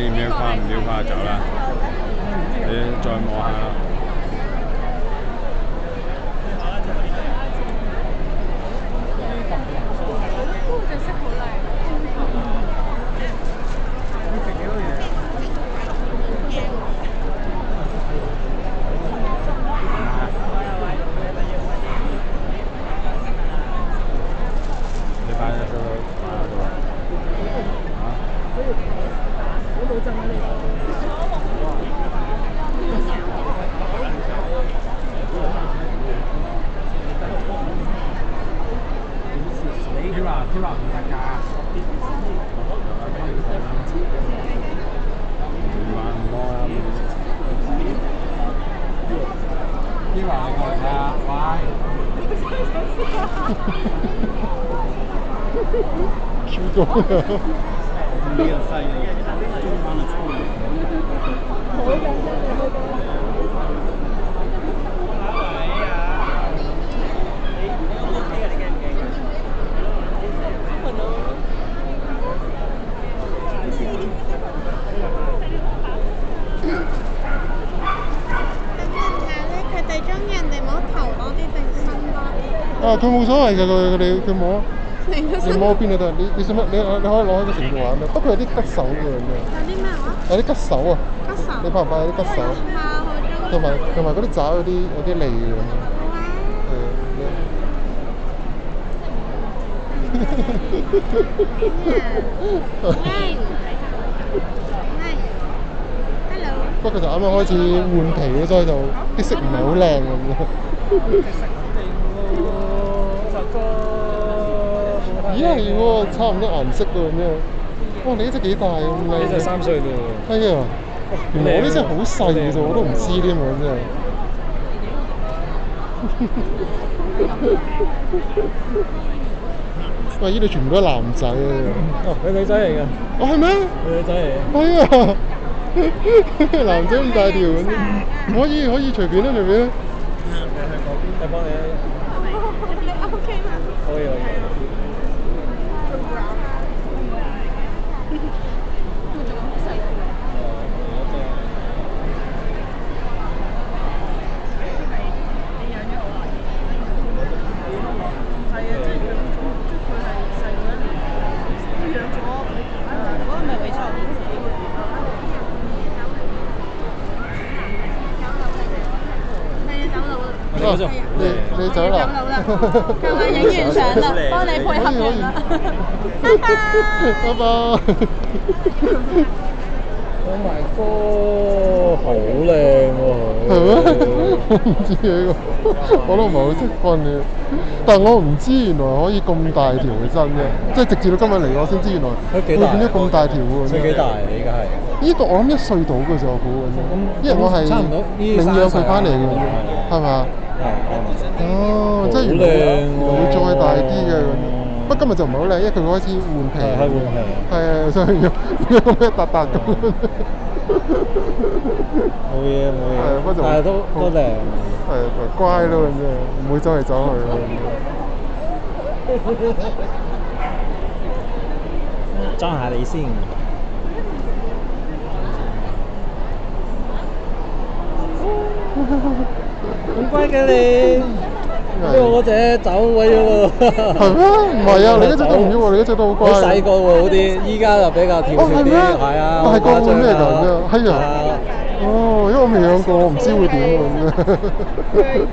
你唔要跨唔要跨就走啦，你再摸下啦。隻色好靚。你擺喺度擺喺度啊？好老陣啊你。佢話唔得㗎。唔玩唔摸啦。佢話你過嚟睇下，喂。超多啊！呢個細中間嘅粗。好緊張你嗰個。啊，佢冇所謂㗎，佢摸，你摸邊度都得。你使乜？你可以攞喺個成度玩咩？不過有啲吉手嘅咁樣。有啲咩話？有啲吉手啊！吉手。你怕唔怕有啲吉手？怕好中意。同埋嗰啲爪有啲脷嘅咁樣。不過就啱啱開始換皮嘅，所以就啲色唔係好靚咁樣。咦係喎，差唔多顏色喎咁樣。哇！你呢隻幾大咁靚？呢隻3歲啫喎。係啊，原來我呢隻好細嘅啫，我都唔知添喎真係。喂！呢度全部都係男仔啊！哦，佢女仔嚟㗎。哦，係咩？佢女仔嚟。係啊！男仔咁大條咁啫，可以隨便啦，隨便啦。你幫你。你 OK 嗎？可以。你走啦，係咪影完相啦？幫你配合完啦，拜拜。拜拜。Oh my god，好靚喎！係咩？我唔知呢個，我都唔係好識分嘅。但係我唔知原來可以咁大條嘅真嘅，即係直至到今日嚟我先知原來會變咗咁大條喎。佢幾大啊？依家係？呢個我諗1歲到嘅啫，我估咁樣。因為我係領養佢翻嚟嘅，係咪？哦，即係原來會再大啲嘅咁樣。不過今日就唔係好靚，因為佢開始換皮。係換皮。係啊，所以要咁樣笪咁。冇嘢冇嘢。係，不過就但係都靚。係乖咯咁啫，唔會走嚟走去咯。裝下你先。咁乖嘅你，因為我隻走位咗喎。係咩？唔係啊，你一隻都唔喐喎，你一隻都好乖。你細個會好啲，依家就比較跳脫啲。係啊。大個會咩㗎？係啊。哦，因為我未養過，我唔知會點喎咁樣。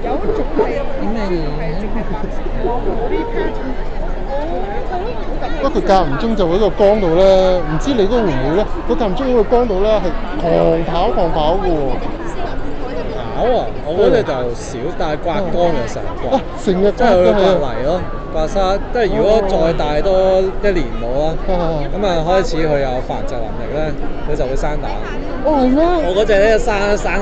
有一種係咩不過佢間唔中就喺個缸度咧，唔知你嗰個會唔會咧？佢間唔中喺個缸度咧係狂跑嘅喎。跑啊！我嗰隻就少，但係刮缸就成日刮。成日即係佢刮泥咯，刮沙。即係如果再大多1年到啦，咁啊開始佢有繁殖能力咧，佢就會生蛋。哦係咩？我嗰隻咧生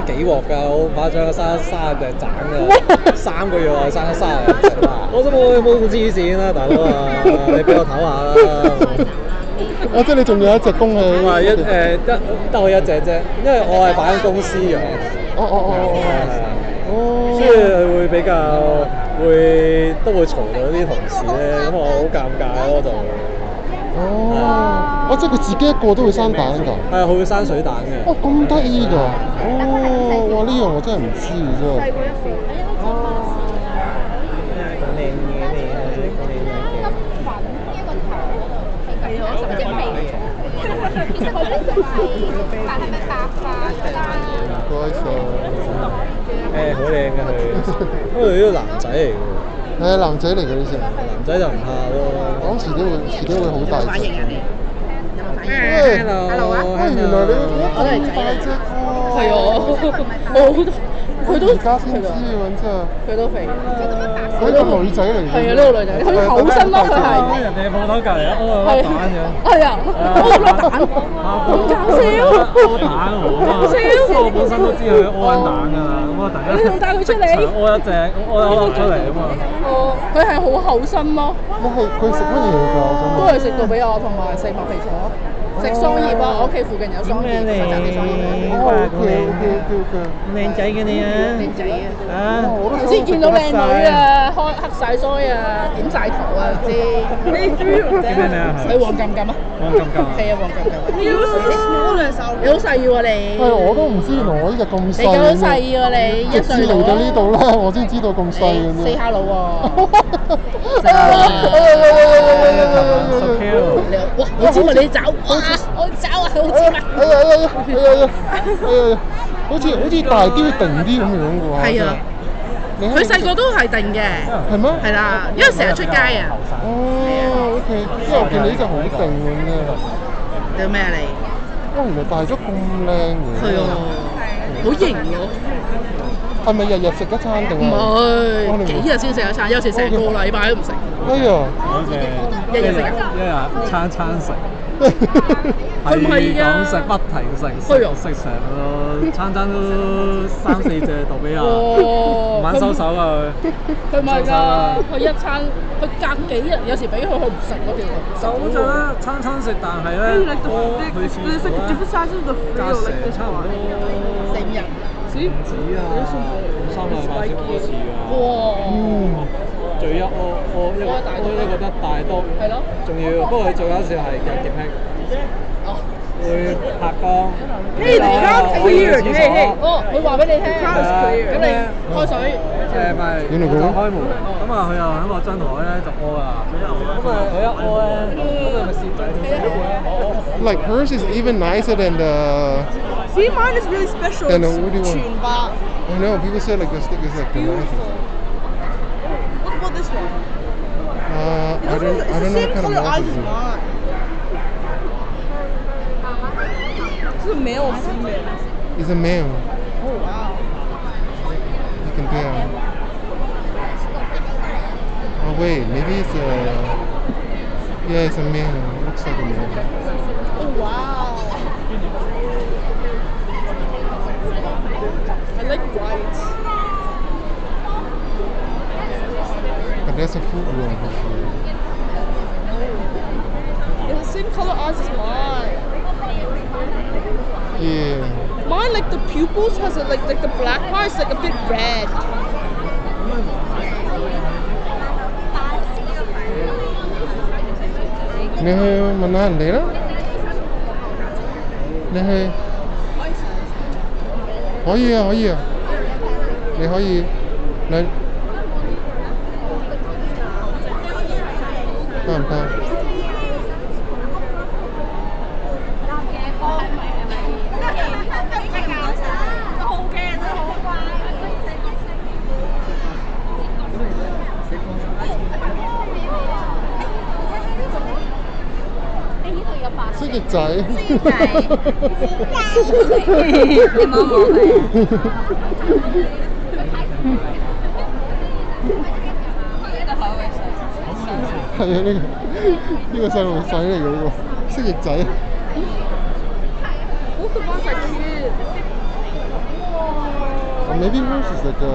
幾鑊㗎，好誇張，生30隻蛋㗎，3個月內生30隻蛋。我都冇咁黐線啦，大佬啊！你俾我唞下啦。即係你仲有一隻公喺？唔係得我一隻啫，因為我係擺喺公司養。所以會比較都會嘈到啲同事咧，咁我好尷尬咯就。哦，即係佢自己一個都會生蛋㗎。係啊，佢會生水蛋嘅。哦，咁得意㗎！哦，哇！呢樣我真係唔知嘅真係。咁靚嘅你，咁靚嘅。係我十隻味嘅。其實佢呢就係，但係咪白化㗎啦？唔該晒。好靚嘅佢，因為呢個男仔嚟嘅喎。係啊，男仔嚟嘅呢隻。男仔就唔怕咯。講遲啲會好大隻。Hello 啊！原來你咁大隻喎。係啊，佢都而家先知喎，真係。佢都肥。佢係個女仔嚟嘅。係啊，呢個女仔，佢厚身咯，佢係。人哋鋪頭隔離屙咗粒蛋嘅。係啊，屙咗粒蛋，好搞笑。屙蛋喎，我本身都知佢屙緊蛋㗎啦，咁我突然間你仲帶佢出嚟？屙一隻，屙一粒出嚟啊嘛。哦，佢係好厚身咯。佢食乜嘢㗎？我想問。都係食到俾我，同埋食麥皮草，食桑葉啊！我屋企附近有桑葉，實摘啲桑葉。靚仔嘅你啊！靚仔啊！啊！頭先見到靚女啊，開黑晒腮啊，點晒頭啊，知？叫咩名啊？你黃金金啊？黃金金。係啊，黃金金。你好細喎你。係我都唔知原來我呢隻咁細。你咁細喎你，一歲嚟到呢度啦，我先知道咁細嘅啫。 Say hello 喎。哇！我知你走，哇！我走啊，好尖啊！好似大雕定啲咁樣嘅喎。係啊，佢細個都係定嘅。係咩？係啦，因為成日出街啊。哦，OK，因為我見你呢隻好定嘅啫。你咩啊你？哇！原來大咗咁靚嘅。係啊，好型喎。係咪日日食一餐定係？唔係，幾日先食一餐，有時成個禮拜都唔食。哎呀！日日食啊！一日餐食。佢唔係啊！咁食不停食成咯，餐都3-4隻度俾我，唔肯收手啊佢唔係㗎，佢一餐佢隔幾日，有時俾佢唔食嗰條。手就咧餐食，但係咧佢次數咧隔成差唔多4-5日。唔止啊，3個禮拜先屙一次啊！哇！最一屙一個得大都，係咯，仲要不過佢最搞笑係有潔癖，會拍光。嘿，你而家哦，佢話俾你聽，咁你開水。唔係，我就開門，咁啊佢又喺我張台咧就屙啊，咁啊佢一屙咧，咁佢咪攝咗。Like hers is even nicer than the. See, mine is really special. Then what do you want? 全白。I know people say like the stick is like the nicest. What about this one? I don't know what kind of mouse it is. This is a male or female? It's a male. Oh wow. You can tell. Oh wait, maybe it's a. Yeah, it's a male. It looks like a male. Oh wow. I like white. But that's a fruit room for sure. It's the same color eyes as mine. Yeah. Mine, like the pupils, has like the black part is like a bit red. Nè mình ăn đấy đó. Nè hơi. 可以啊，可以啊，你可以嚟得唔得？蜥蜴仔，你摸摸佢。係啊，呢個細路仔嚟嘅呢個蜥蜴仔。Both of us are cute. Maybe hers is like a